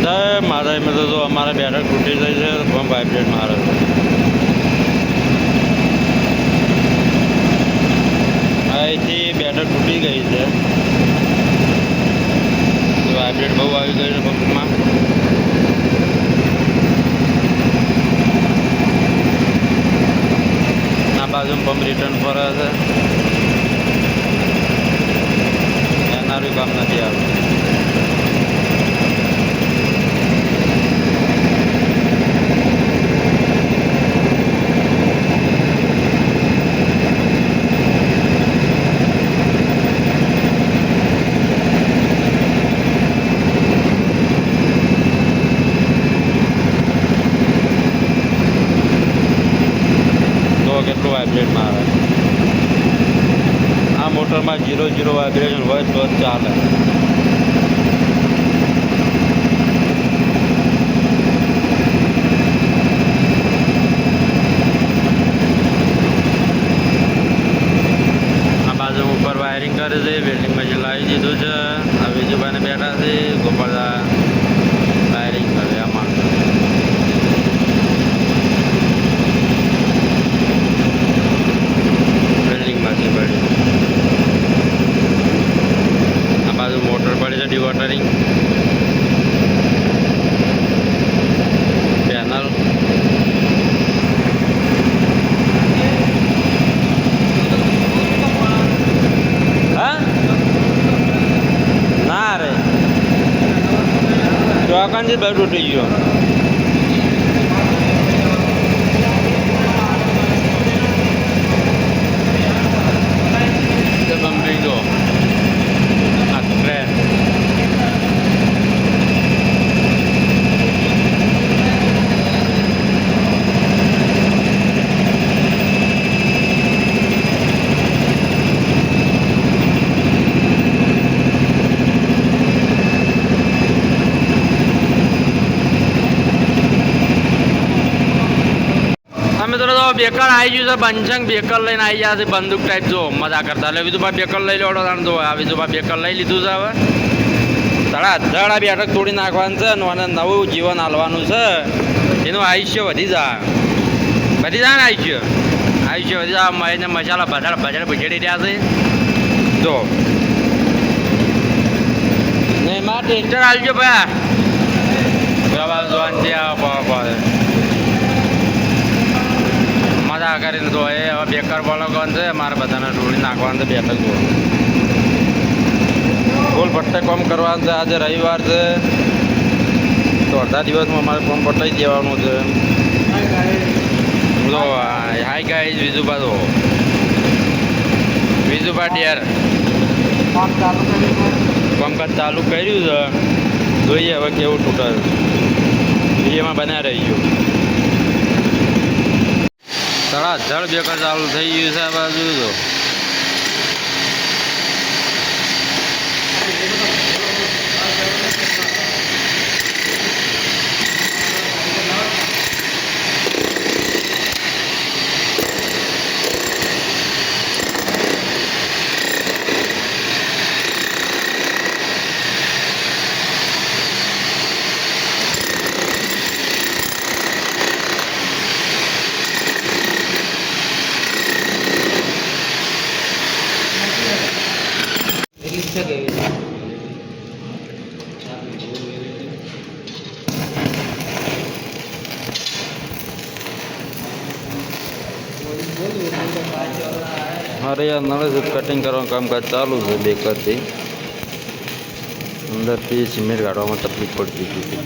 મારા એમ તો અમારે બેઠક તૂટી જાય છે પંપ વાઇબ્રેટ મારે છે અહીંથી બેઠક તૂટી ગઈ છે વાઇબ્રેટ બહુ આવી ગયું છે પંપમાં આ બાજુ પંપ રિટર્ન ફરે છે એનારું કામ નથી આવતું કેટલું વાઇબ્રેટમાં આવે આ મોટરમાં 0 વાઇબ્રેશન હોય તો જ ચાલે આ બાજુ ઉપર વાયરિંગ કરે છે વેલ્ડિંગ મશીન લાવી દીધું છે આ વિજુભાઈને બેઠા છે ગોપાળદા વાયરિંગ કરે આમાં આ બાજુ મોટર પડી છે ડિવોટરિંગ પેનલ હા ના રે ચોકાનથી બેડ તૂટી ગયો બેકર આવી ગયું છે બંચંગ બેકર લઈને આવી ગયા છે બંદૂક ટાઈપ જો મજા કરતા એટલે વિધુભાઈ બેકર લઈ લો તો આ વિધુભાઈ બેકર લઈ લીધું છે હવે ધડા બેઠક તોડી નાખવાનું છે અને નવું જીવન હાલવાનું છે એનું આયુષ્ય વધી જાય ને આયુષ્ય વધી જાય એને મસાલા ભજાડ ભજેડી રહ્યા છે જો ને એમાં ટેસ્ટર આવજો ભાઈ જોવાનું મજા કરીને તો એ હવે બેકર બોલવાનું છે મારે બધાને ઢોળી નાખવાનું છે બેઠક જો ફૂલ પટ્ટે કામ કરવાનું છે આજે રવિવાર છે તો અડધા દિવસમાં મારે કામ પટાઈ દેવાનું છે તો હાઈ ગાઈઝ વિજુભા ડેર કામકાજ ચાલુ કર્યું છે જોઈએ હવે કેવું તૂટાયું વિડીયોમાં બનાવી રહી ગયું ધડ બેકર ચાલુ થઈ ગયું છે આ બાજુ તો મારે યાર નળે કટિંગ કરવાનું કામકાજ ચાલુ છે બેકરથી અંદરથી સિમેન્ટ કાઢવામાં તકલીફ પડતી હતી